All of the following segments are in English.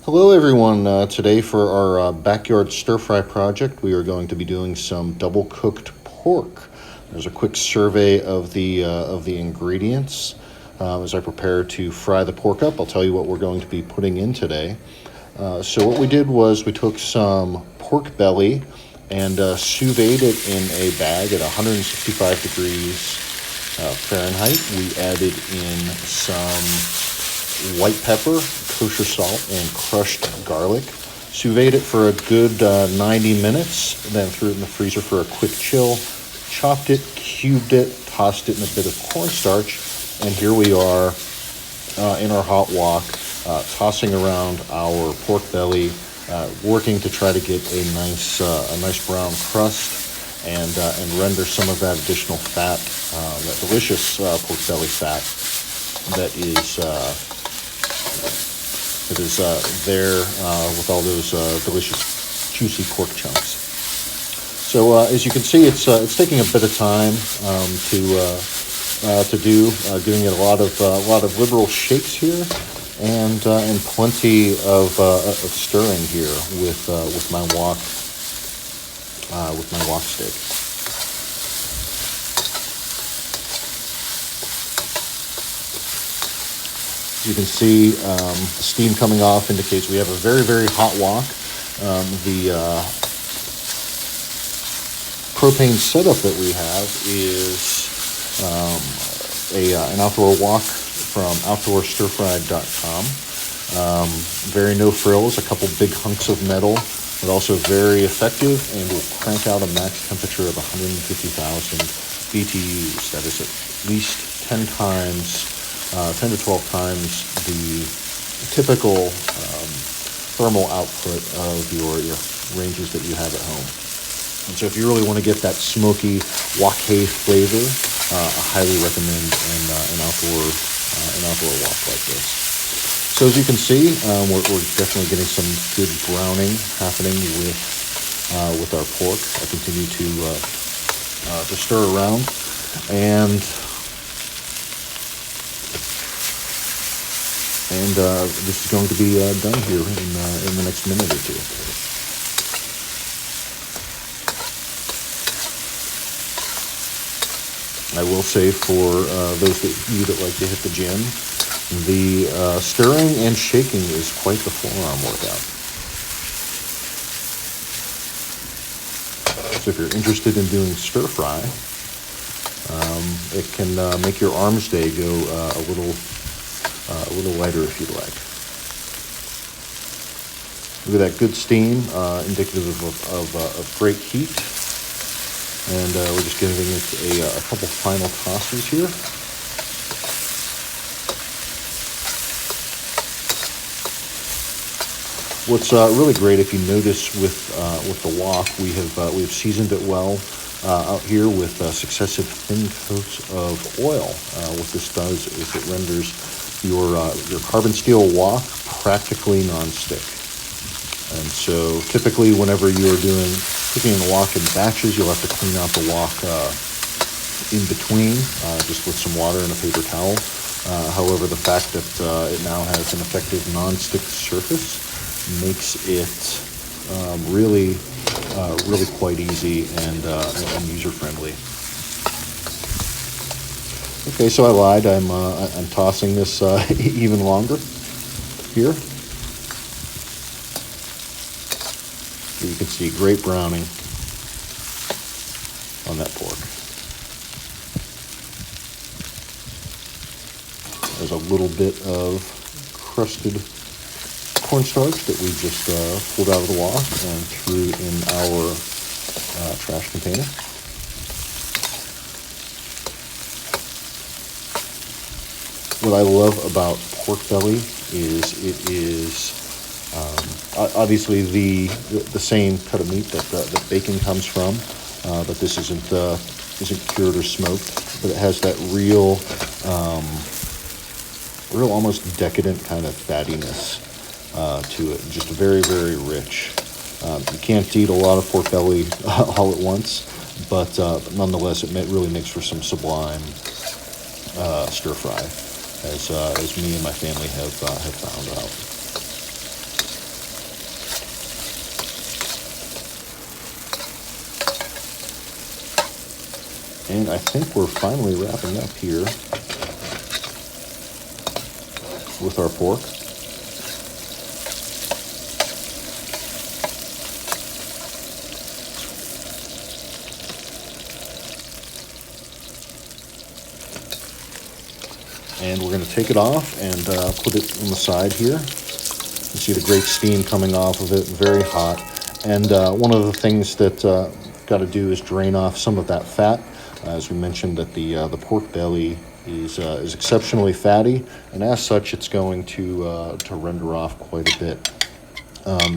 Hello everyone. Today for our backyard stir fry project, we are going to be doing some double cooked pork. There's a quick survey of the ingredients. As I prepare to fry the pork up, I'll tell you what we're going to be putting in today. So what we did was we took some pork belly and sous vide it in a bag at 165 degrees Fahrenheit. We added in some white pepper, kosher salt, and crushed garlic. Sous vide it for a good 90 minutes, then threw it in the freezer for a quick chill. Chopped it, cubed it, tossed it in a bit of cornstarch, and here we are in our hot wok, tossing around our pork belly, working to try to get a nice brown crust and render some of that additional fat, that delicious pork belly fat that is there with all those delicious juicy pork chunks. So as you can see, it's taking a bit of time to do, giving it a lot of liberal shakes here, and plenty of stirring here with my wok stick. You can see the steam coming off indicates we have a very, very hot wok. The propane setup that we have is an outdoor wok from outdoorstirfried.com. Very no frills, a couple big hunks of metal, but also very effective and will crank out a max temperature of 150,000 BTUs. That is at least 10 to 12 times the typical thermal output of your ranges that you have at home. And so if you really want to get that smoky wok flavor, I highly recommend an outdoor wok like this. So as you can see, we're definitely getting some good browning happening with our pork. I continue to stir around, and this is going to be done here in the next minute or two. I will say, for those of you that like to hit the gym, the stirring and shaking is quite the forearm workout. So if you're interested in doing stir fry, it can make your arms day go a little lighter if you'd like. Look at that good steam, indicative of great heat. And we're just giving it a couple final tosses here. What's really great, if you notice with the wok, we've seasoned it well out here with successive thin coats of oil. What this does is it renders your carbon steel wok practically non-stick. And so typically whenever you're cooking the wok in batches, you'll have to clean out the wok in between, just with some water and a paper towel. However, the fact that it now has an effective non-stick surface makes it really quite easy and user-friendly. Okay, so I lied. I'm tossing this even longer here. So you can see great browning on that pork. There's a little bit of crusted cornstarch that we just pulled out of the wok and threw in our trash container. What I love about pork belly is it is obviously the same cut of meat that bacon comes from, but this isn't cured or smoked, but it has that real almost decadent kind of fattiness to it. Just very, very rich. You can't eat a lot of pork belly all at once, but nonetheless, it really makes for some sublime stir fry, as me and my family have found out. And I think we're finally wrapping up here with our pork. And we're going to take it off and put it on the side here. You see the great steam coming off of it, very hot. And one of the things that got to do is drain off some of that fat. As we mentioned, that the pork belly is exceptionally fatty, and as such, it's going to render off quite a bit.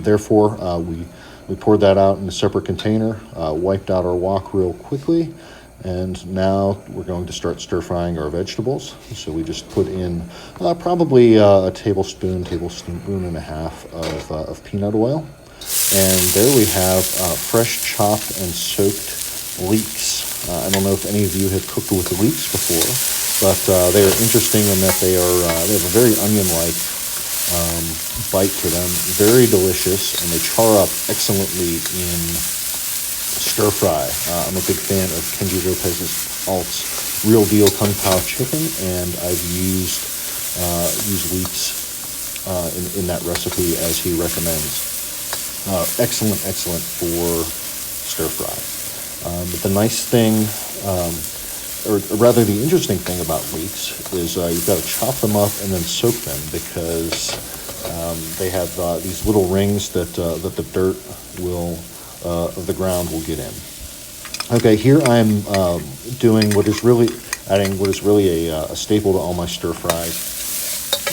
Therefore, we poured that out in a separate container, wiped out our wok real quickly, and now we're going to start stir frying our vegetables. So we just put in probably a tablespoon and a half of peanut oil. And there we have fresh chopped and soaked leeks. I don't know if any of you have cooked with leeks before, but they are interesting in that they have a very onion-like bite to them. Very delicious, and they char up excellently in stir fry. I'm a big fan of Kenji Lopez's Alt's Real Deal Kung Pao chicken, and I've used leeks in that recipe as he recommends. Excellent for stir fry. But the nice thing, or rather the interesting thing about leeks is you've got to chop them up and then soak them, because they have these little rings that the dirt of the ground will get in. Okay, here I'm doing adding what is really a staple to all my stir fries.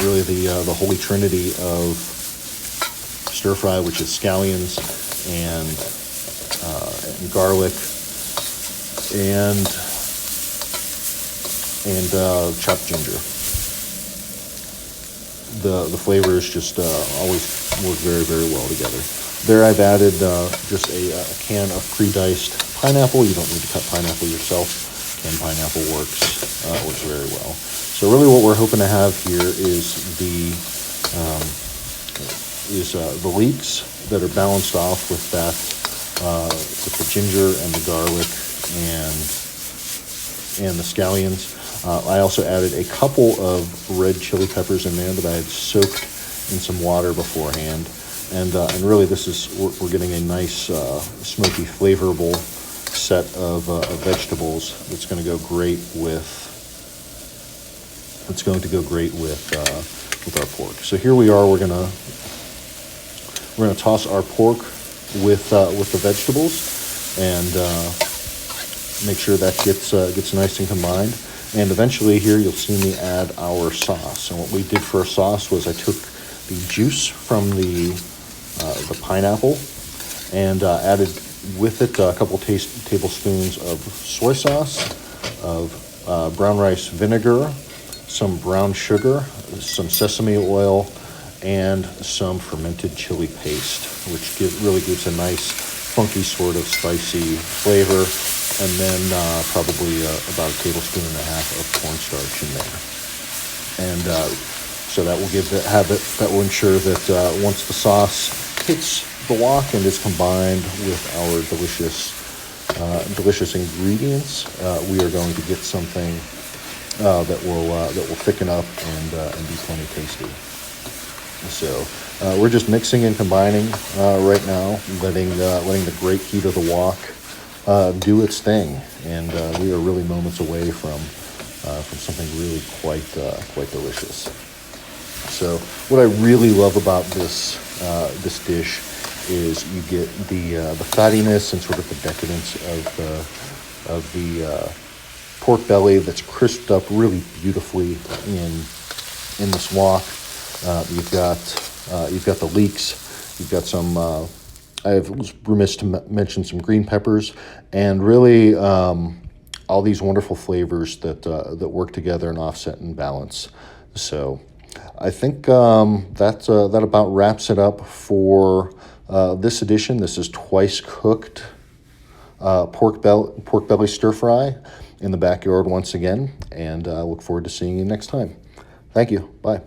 Really the holy trinity of stir fry, which is scallions and garlic and chopped ginger. The flavors just always work very, very well together. There I've added just a can of pre-diced pineapple. You don't need to cut pineapple yourself. Canned pineapple works very well. So really what we're hoping to have here is the leeks that are balanced off with with the ginger and the garlic and the scallions. I also added a couple of red chili peppers in there that I had soaked in some water beforehand. And really we're getting a nice smoky, flavorful set of vegetables that's going to go great with our pork. So here we are. We're gonna toss our pork with the vegetables and make sure that gets nice and combined. And eventually here you'll see me add our sauce. And what we did for our sauce was I took the juice from the pineapple and added with it a couple tablespoons of soy sauce, of brown rice vinegar, some brown sugar, some sesame oil, and some fermented chili paste, which really gives a nice funky sort of spicy flavor, and then probably about a tablespoon and a half of cornstarch in there. And so that will ensure that once the sauce hits the wok and is combined with our delicious ingredients, we are going to get something that will thicken up and be plenty tasty. So we're just mixing and combining right now, letting the great heat of the wok do its thing, and we are really moments away from something really quite delicious. So what I really love about this dish is you get the fattiness and sort of the decadence of the pork belly that's crisped up really beautifully in this wok. You've got the leeks. You've got some. I was remiss to mention some green peppers, and really all these wonderful flavors that work together and offset and balance. So I think that about wraps it up for this edition. This is twice cooked pork belly stir fry in the backyard once again, and I look forward to seeing you next time. Thank you. Bye.